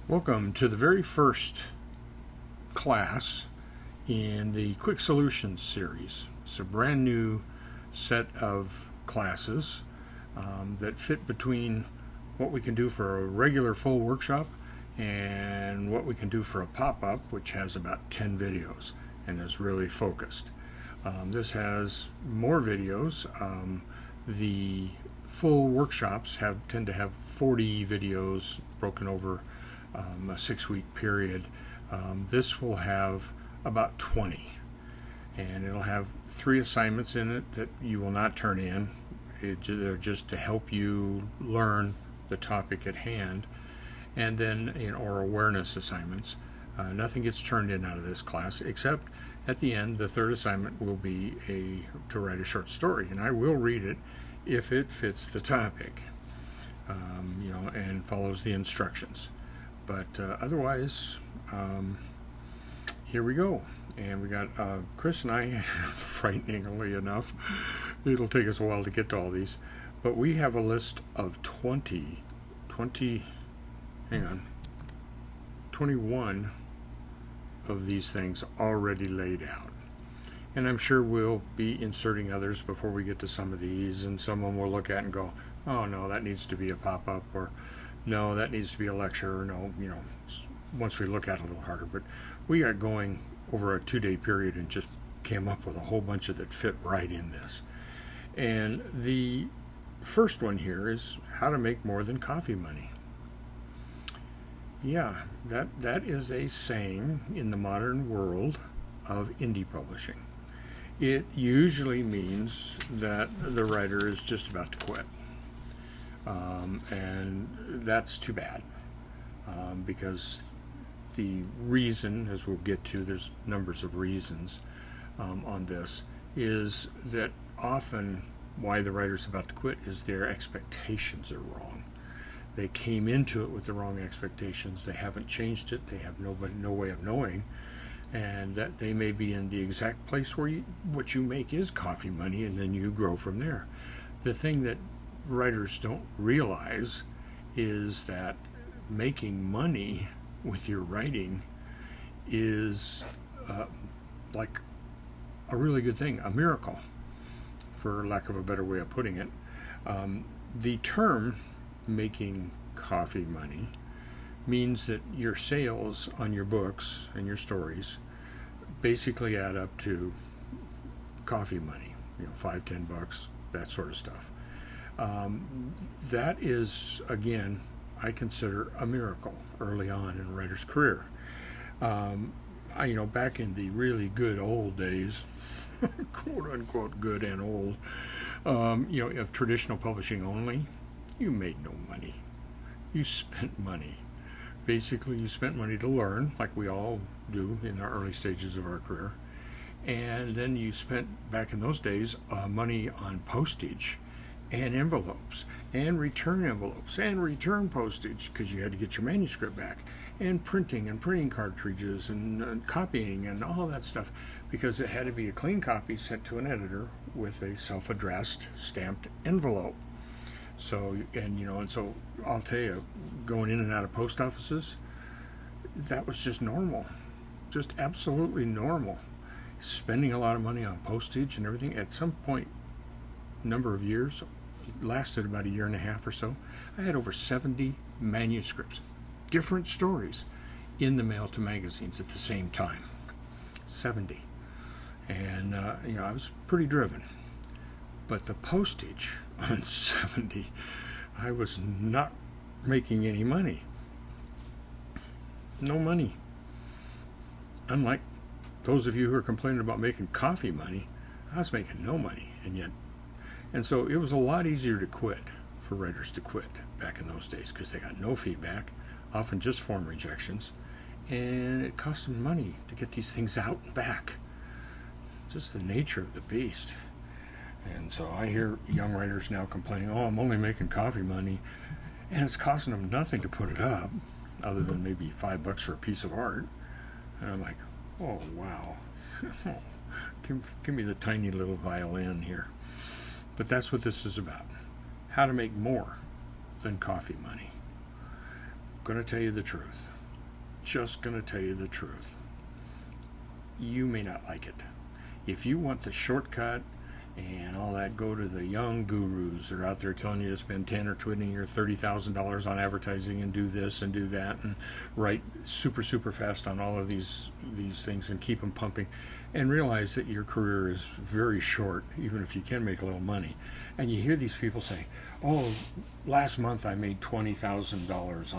Welcome to the very first class in the Quick Solutions series. It's a brand new set of classes that fit between what we can do for a regular full workshop and what we can do for a pop-up, which has about 10 videos and is really focused. This has more videos. The full workshops tend to have 40 videos broken over a 6-week period. This will have about 20, and it'll have 3 assignments in it that you will not turn in. They're just to help you learn the topic at hand, and then or awareness assignments. Nothing gets turned in out of this class except at the end. The third assignment will be to write a short story, and I will read it if it fits the topic, and follows the instructions. But otherwise, here we go. And we got Chris and I, frighteningly enough, it'll take us a while to get to all these, but we have a list of 21 of these things already laid out. And I'm sure we'll be inserting others before we get to some of these, and someone will look at and go, oh no, that needs to be a pop-up, or no, that needs to be a lecture, or no, once we look at it a little harder. But we got going over a 2-day period and just came up with a whole bunch of that fit right in this. And the first one here is how to make more than coffee money. Yeah, that is a saying in the modern world of indie publishing. It usually means that the writer is just about to quit. And that's too bad, because the reason, as we'll get to, there's numbers of reasons on this, is that often why the writer's about to quit is their expectations are wrong. They came into it with the wrong expectations. They haven't changed it. They have no way of knowing, and that they may be in the exact place where what you make is coffee money, and then you grow from there. The thing that writers don't realize is that making money with your writing is like a really good thing, a miracle, for lack of a better way of putting it. The term making coffee money means that your sales on your books and your stories basically add up to coffee money, $5-10, that sort of stuff. That is, again, I consider a miracle early on in a writer's career. Back in the really good old days, quote unquote good and old, of traditional publishing only, you made no money. You spent money. Basically, you spent money to learn, like we all do in our early stages of our career. And then you spent, back in those days, money on postage and envelopes and return postage, because you had to get your manuscript back, and printing cartridges and copying and all that stuff, because it had to be a clean copy sent to an editor with a self-addressed stamped envelope. So so I'll tell you, going in and out of post offices, that was just normal, just absolutely normal. Spending a lot of money on postage and everything. At some point, number of years, it lasted about a year and a half or so, I had over 70 manuscripts, different stories, in the mail to magazines at the same time. 70. And I was pretty driven. But the postage on 70, I was not making any money. No money. Unlike those of you who are complaining about making coffee money, I was making no money. And so it was a lot easier to quit, for writers to quit back in those days, because they got no feedback, often just form rejections, and it cost them money to get these things out and back. Just the nature of the beast. And so I hear young writers now complaining, oh, I'm only making coffee money, and it's costing them nothing to put it up, other than maybe $5 for a piece of art. And I'm like, oh, wow. Give me the tiny little violin here. But that's what this is about. How to make more than coffee money. Gonna tell you the truth. Just gonna tell you the truth. You may not like it. If you want the shortcut and all that, go to the young gurus that are out there telling you to spend 10 or 20 or $30,000 on advertising and do this and do that and write super fast on all of these things and keep them pumping, and realize that your career is very short, even if you can make a little money. And you hear these people say, "Oh, last month I made $20,000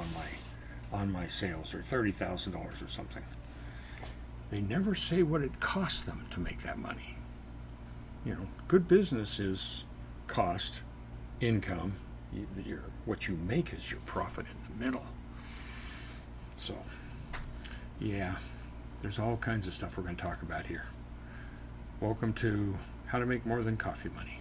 on my sales, or $30,000 or something." They never say what it costs them to make that money. Good business is cost, income. What you make is your profit in the middle. So, yeah, there's all kinds of stuff we're going to talk about here. Welcome to How to Make More Than Coffee Money.